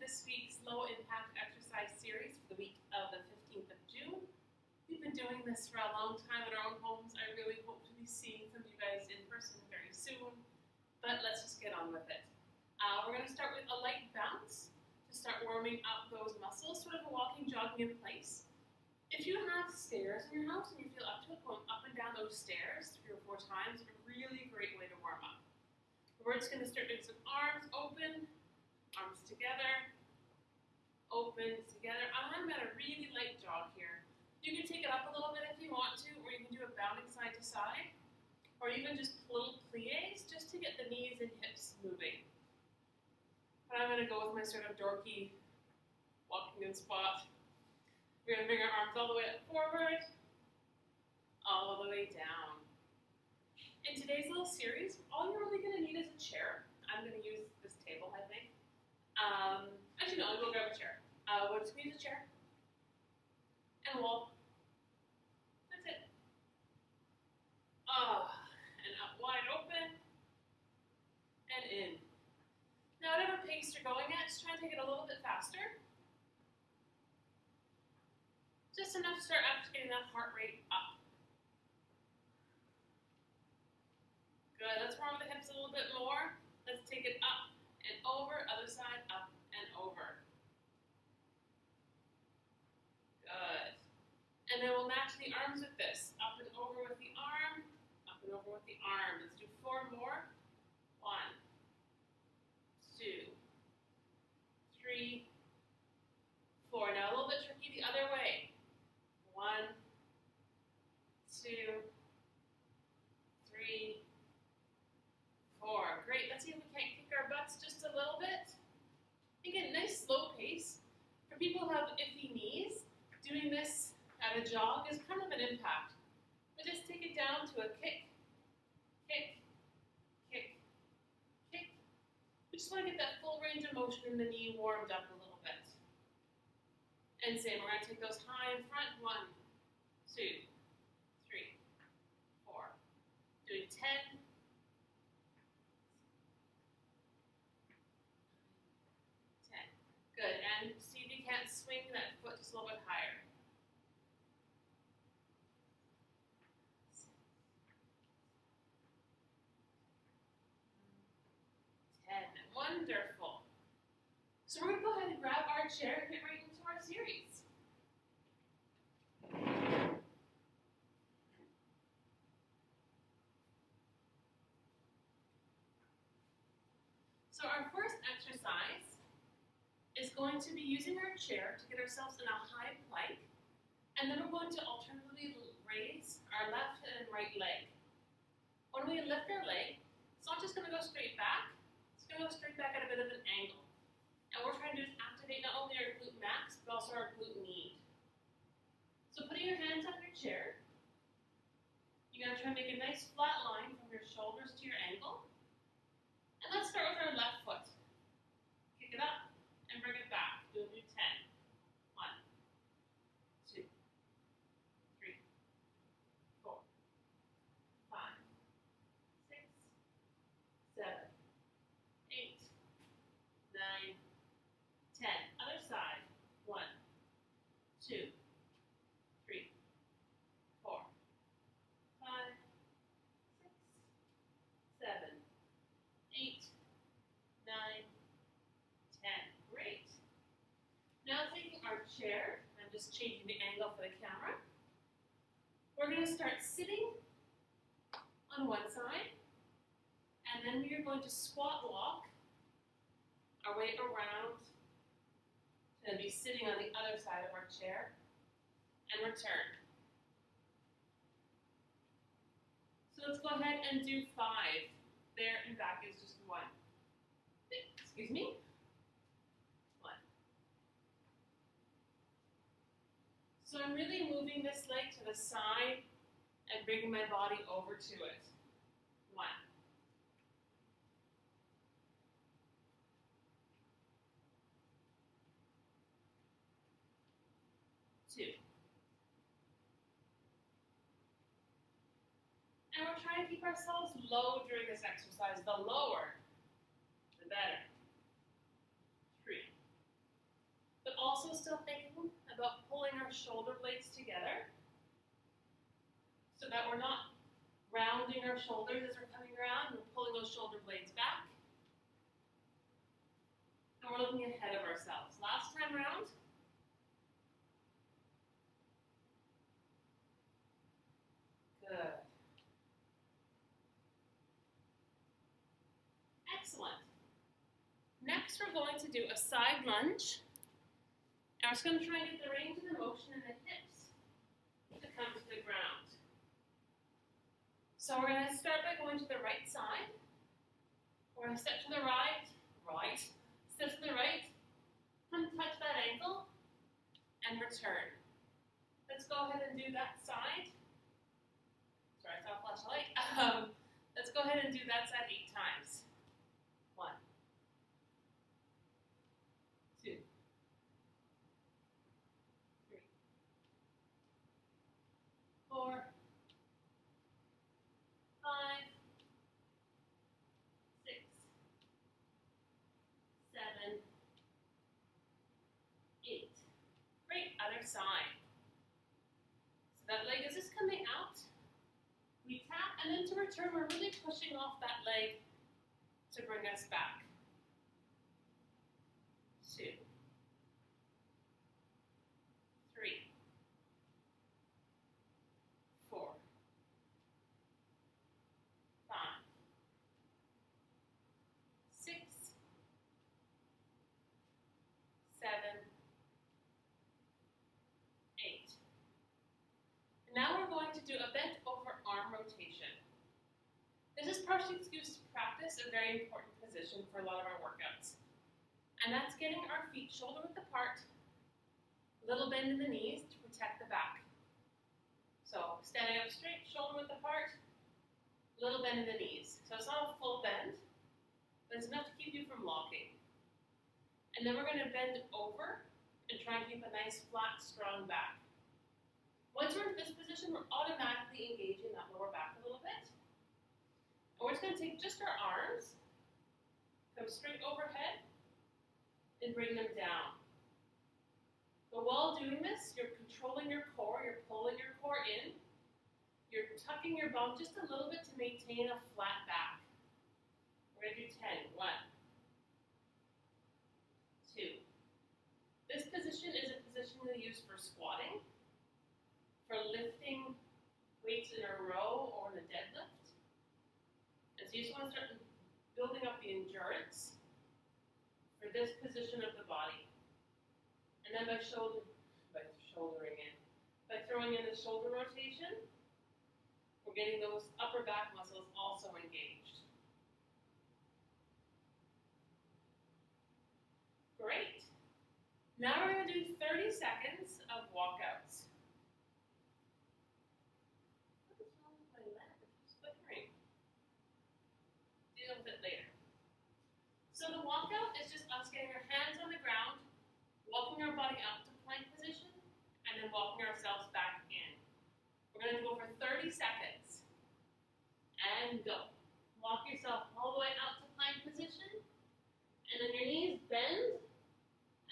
this week's low impact exercise series for the week of the 15th of June. We've been doing this for a long time in our own homes. I really hope to be seeing some of you guys in person very soon, but let's just get on with it. We're going to start with a light bounce to start warming up those muscles, sort of a walking, jogging in place. If you have stairs in your house and you feel up to it, going up and down those stairs 3 or 4 times, a really great way to warm up. We're just going to start doing some arms open, arms together, open, together. I'm at a really light jog here. You can take it up a little bit if you want to, or you can do a bounding side to side, or even just little plies just to get the knees and hips moving. But I'm going to go with my sort of dorky walking in spot. We're going to bring our arms all the way up forward, all the way down. In today's little series, all you're really going to need is a chair. I'm going to use this table, I think. Actually, no, I'll go grab a chair. We'll just use a chair and a wall. That's it. And up wide open and in. Now, whatever pace you're going at, just try and take it a little bit faster. Just enough to start actually getting that heart rate up. Good. Let's warm the hips a little bit more. Let's take it up and over, other side, up and over. Good. And then we'll match the arms with this. Up and over with the arm, up and over with the arm. Let's do 4 more. 1, 2, 3, 4. Now a little bit tricky the other way. 1, 2, 3, 4. Great. Let's see if we can't kick our butts just a little bit. Again, nice slow pace. For people who have iffy knees, doing this at a jog is kind of an impact. But just take it down to a kick, kick, kick, kick. We just want to get that full range of motion in the knee warmed up a little bit. And same, we're going to take those high in front. 1, 2, 3, 4. Doing 10. 10. Good. And see if you can't swing that foot just a little bit higher. 10. Wonderful. So we're going to go ahead and grab our chair and get right into our series. So our first exercise is going to be using our chair to get ourselves in a high plank, and then we're going to alternatively raise our left and right leg. When we lift our leg, it's not just going to go straight back, it's going to go straight back at a bit of an angle. And what we're trying to do is activate not only our glute max, but also our glute med. So putting your hands on your chair, you're going to try and make a nice flat line from your shoulders to your ankle. And let's start with our left foot. Kick it up and bring it back. Do 10. 1, 2, 3, 4, 5, 6, 7, 8, 9, 10. Other side. 1, 2, 3, 4, 5, 6, 7, 8, 9, 10. Great. Now taking our chair, I'm just changing the angle for the camera. We're going to start sitting on one side, and then we are going to squat walk our way around and be sitting on the other side of our chair and return. So let's go ahead and do 5. There and back is just 1. Excuse me. 1. So I'm really moving this leg to the side and bringing my body over to it. 1. 2. And we're trying to keep ourselves low during this exercise. The lower, the better. 3. still thinking about pulling our shoulder blades together so that we're not rounding our shoulders as we're coming around. We're pulling those shoulder blades back. And we're looking ahead of ourselves. Last time around. Good. Excellent. Next, we're going to do a side lunge. And we're just going to try and get the range of the motion in the hips to come to the ground. So we're going to start by going to the right side. We're going to step to the right, step to the right, come touch that ankle, and return. Let's go ahead and do that side. Sorry, I saw a flashlight. Let's go ahead and do that side 8 times. 1, 2, 3, 4, 5, 6, 7, 8. Great, other side. So that leg is just coming out. We tap, and then to return, we're really pushing off that leg to bring us back. 2, 3, 4, 5, 6, 7, 8. And now we're going to do a bent over arm rotation. This is partially excused to practice a very important position for a lot of our workouts. And that's getting our feet shoulder width apart, a little bend in the knees to protect the back. So standing up straight, shoulder width apart, a little bend in the knees. So it's not a full bend, but it's enough to keep you from locking. And then we're going to bend over and try and keep a nice, flat, strong back. Once we're in this position, we're automatically engaging that lower back a little bit. And we're just going to take just our arms, come straight overhead, and bring them down. But while doing this, you're controlling your core, you're pulling your core in, you're tucking your bum just a little bit to maintain a flat back. We're going to do 10. 1, 2. This position is a position we use for squatting, for lifting weights in a row or in a deadlift. And so you just want to start building up the endurance for this position of the body. And then by shouldering in, by throwing in the shoulder rotation, we're getting those upper back muscles also engaged. Great. Now we're going to do 30 seconds of walkouts. What is wrong with my leg? It's flickering. Deal with it later. So the walkout is just us getting our hands on the ground, walking our body up to plank position, and then walking ourselves back in. We're going to go for 30 seconds. And go. Walk yourself all the way out to plank position, and then your knees bend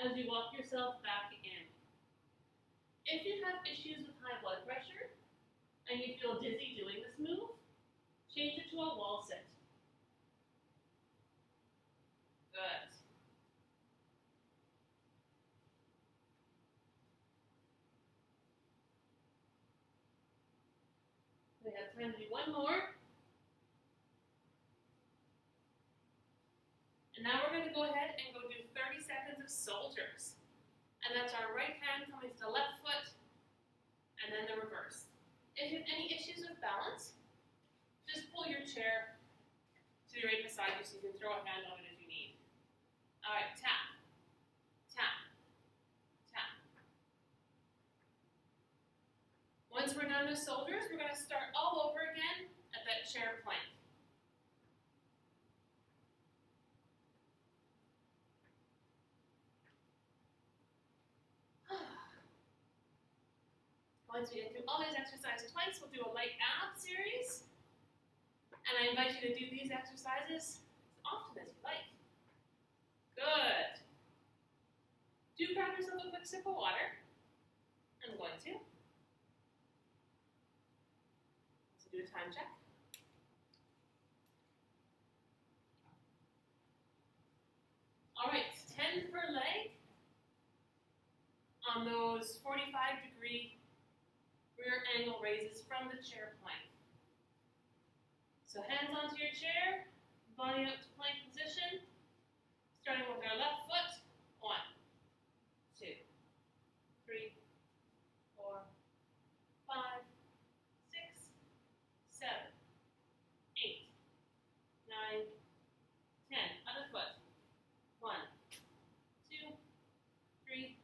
as you walk yourself back in. If you have issues with high blood pressure, and you feel dizzy doing this move, change it to a wall sit. Good. We have time to do one more. And now we're going to go ahead and go do 30 seconds of soldiers. And that's our right hand coming to the left foot, and then the reverse. If you have any issues with balance, just pull your chair to the right beside you so you can throw a hand on it if you need. All right, tap, tap, tap. Once we're done with soldiers, we're going to start all over again at that chair plank. Once we get through all these exercises twice, we'll do a light ab series. And I invite you to do these exercises as often as you like. Good. Do grab yourself a quick quick sip of water. I'm going to. Let's do a time check. All right, 10 per leg on those 45-degree rear angle raises from the chair plank. So hands onto your chair, body up to plank position, starting with our left foot. 1, 2, 3, 4, 5, 6, 7, 8, 9, 10. Other foot. 1, 2, 3,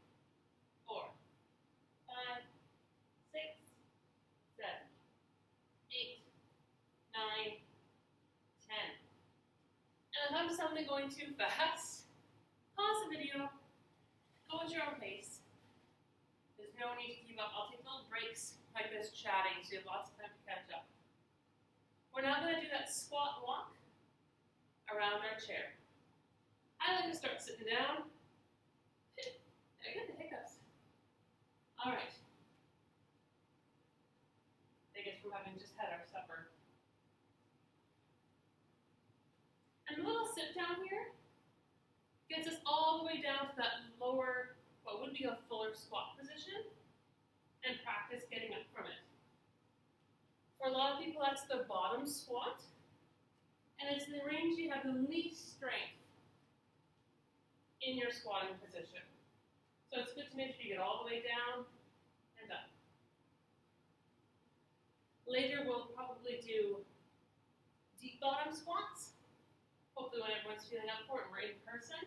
4, 5, 6, 7, 8, 9, 10. And if I'm suddenly going too fast, pause the video, go at your own pace. There's no need to keep up. I'll take little breaks like this chatting so you have lots of time to catch up. We're now going to do that squat walk around our chair. I like to start sitting down. I get the hiccups. All right. I guess from having just had our supper. And a little sit down here gets us all the way down to that lower, what would be a fuller squat position, and practice getting up from it. For a lot of people, that's the bottom squat, and it's the range you have the least strength in your squatting position. So it's good to make sure you get all the way down and up. Later, we'll probably do deep bottom squats, hopefully when everyone's feeling up for it and we're in person.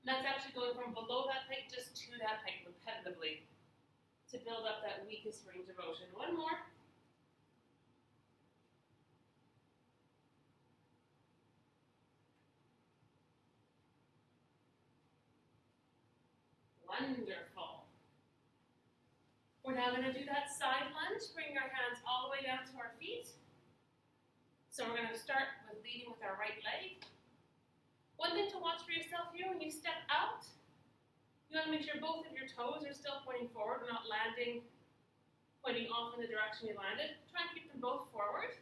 And that's actually going from below that height just to that height repetitively to build up that weakest range of motion. One more. Wonderful. We're now going to do that side lunge, bring our hands all the way down to our feet. So we're going to start with leading with our right leg. One thing to watch for yourself here, when you step out, you want to make sure both of your toes are still pointing forward, not landing, pointing off in the direction you landed. Try and keep them both forward.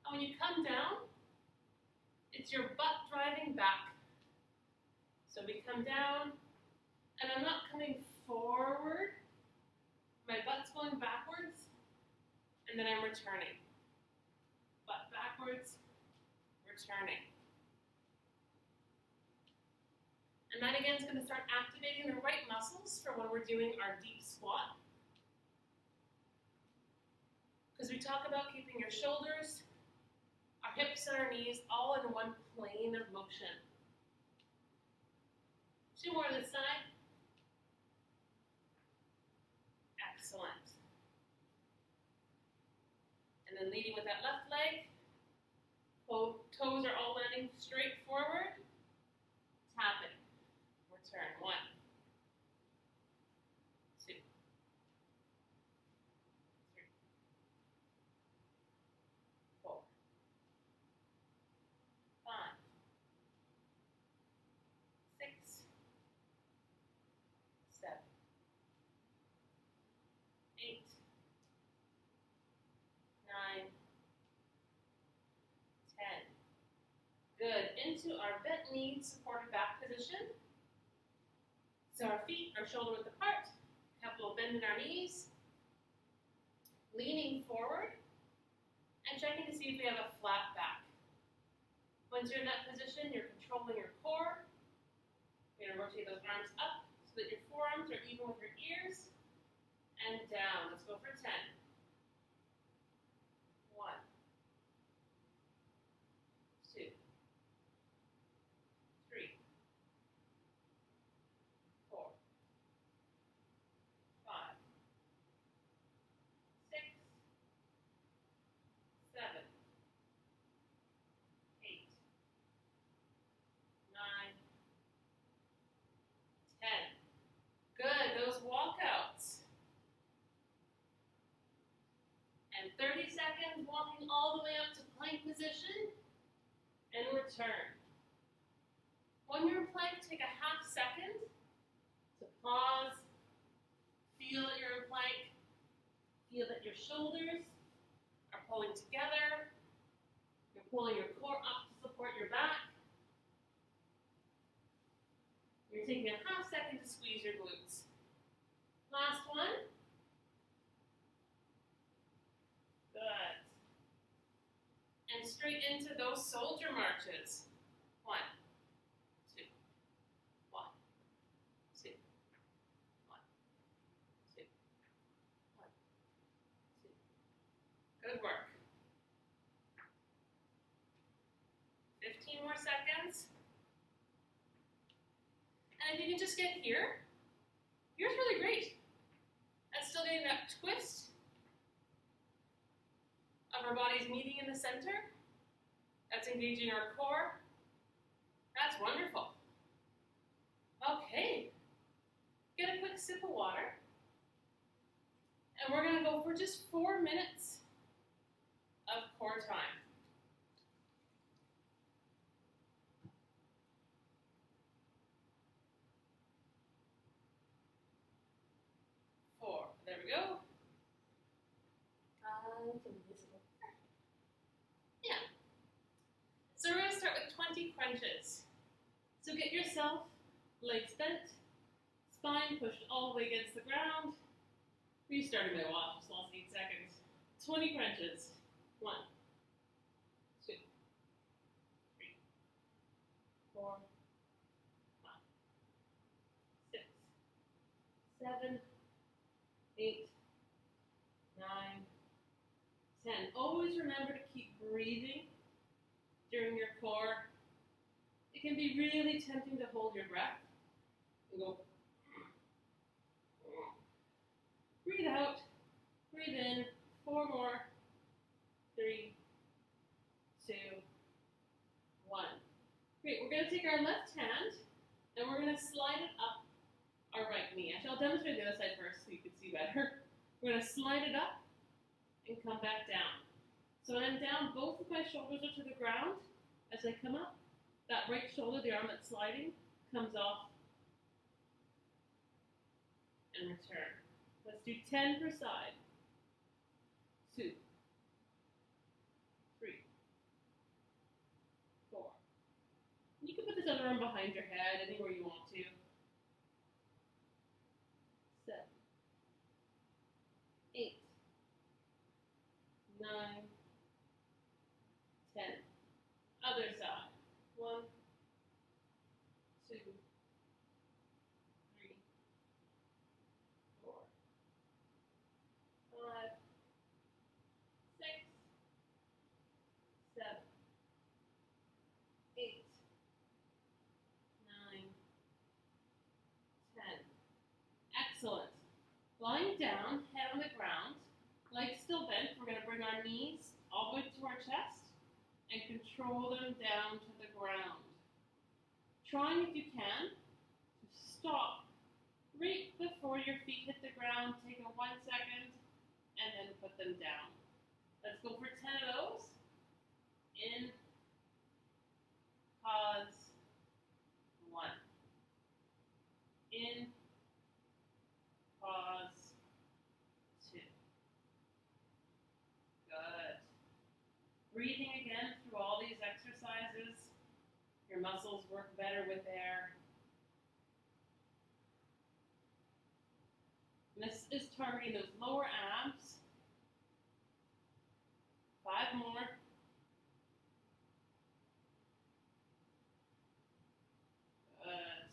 And when you come down, it's your butt driving back. So we come down, and I'm not coming forward. My butt's going backwards, and then I'm returning. Butt backwards, returning. And that again is going to start activating the right muscles for when we're doing our deep squat. Because we talk about keeping your shoulders, our hips and our knees all in one plane of motion. 2 more this side. Excellent. And then leading with that left leg. Toes are all landing straight forward. Tapping. Return. 1, 2, 3, 4, 5, 6, 7, 8, 9, 10. Good. Into our bent knee supported back position. So our feet are shoulder width apart, have a little bend in our knees, leaning forward, and checking to see if we have a flat back. Once you're in that position, you're controlling your core. You're going to rotate those arms up so that your forearms are even with your ears, and down. Let's go for 10. 1, 2, 3, 4, 5, 6, 7, 8, 9, 10. Good, those walkouts. And 30 seconds walking all the way up to plank position and return. When you're in plank, take a half second to Pause. Feel that you're in plank. Feel that your shoulders are pulling together. You're pulling your core up to support your back. You're taking a half second to squeeze your glutes. Last one. Good. And straight into those soldier marches. 1, 2, 1, 2, 1, 2, 1, 2. Good work. 15 more seconds. And if you can just get here, here's really great. That's still getting that twist of our bodies meeting in the center. That's engaging our core. That's wonderful. Okay. Get a quick sip of water. And we're going to go for just 4 minutes of core time. 4. There we go. Yeah. So we're going to start with 20 crunches. So get yourself legs bent, spine pushed all the way against the ground. Restarting my watch, just lost 8 seconds. 20 crunches. 1, 2, 3, 4, 5, 6, 7, 8, 9, 10. Always remember to keep breathing during your core. It can be really tempting to hold your breath and go. Breathe out, breathe in. 4 more. 3, 2, 1. Great, we're going to take our left hand and we're going to slide it up our right knee. Actually, I'll demonstrate the other side first so you can see better. We're going to slide it up and come back down. So when I'm down, both of my shoulders are to the ground. As I come up, that right shoulder, the arm that's sliding, comes off and return. Let's do 10 per side. 2, 3, 4. You can put this other arm behind your head, anywhere you want to. 7, 8, 9, 10. Other side. 1, 2, 3, 4, 5, 6, 7, 8, 9, 10. Excellent. Lying down, head on the ground, legs still bent. We're going to bring our knees all the way to our chest and control them down to the ground. Trying, if you can, to stop right before your feet hit the ground. Take a 1 second and then put them down. Let's go for 10 of those. In, pause, 1. In, pause, 2. Good. Breathing again through all these exercises. Your muscles work better with air. And this is targeting those lower abs. 5 more. Good.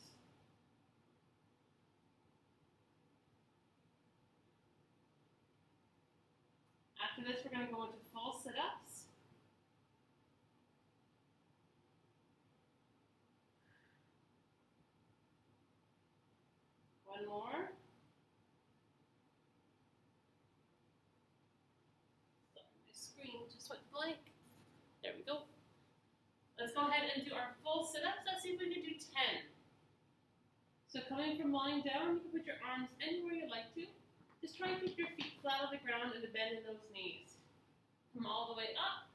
After this, we're going to go into full sit-ups. One more. Sorry, my screen just went blank. There we go. Let's go ahead and do our full sit-ups. Let's see if we can do 10. So coming from lying down, you can put your arms anywhere you'd like to. Just try and keep your feet flat on the ground and bend in those knees. Come all the way up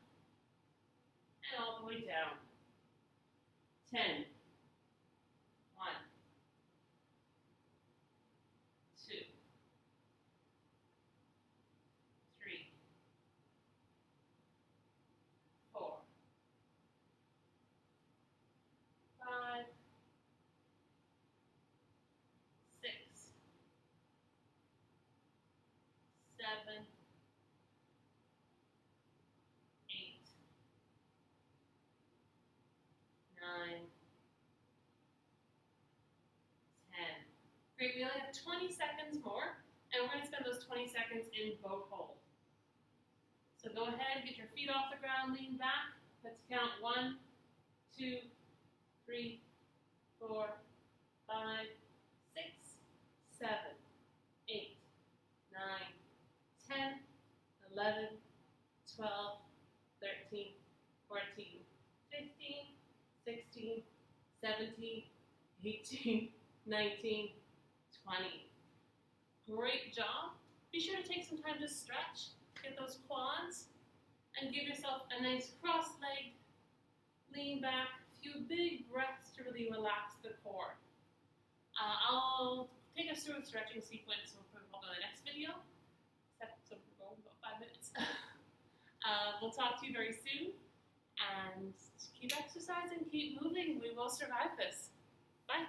and all the way down. 10. 1, 7, 8, 9, 10. Great, we only have 20 seconds more, and we're going to spend those 20 seconds in boat hold. So go ahead, get your feet off the ground, lean back. Let's count 1, 2, 3, 4, 5, 6, 7, 8, 9, 10, 11, 12, 13, 14, 15, 16, 17, 18, 19, 20. Great job. Be sure to take some time to stretch, get those quads, and give yourself a nice cross-legged, lean back, few big breaths to really relax the core. I'll take us through a stretching sequence in the next video. So we're going about 5 minutes. We'll talk to you very soon, and keep exercising, keep moving. We will survive this. Bye.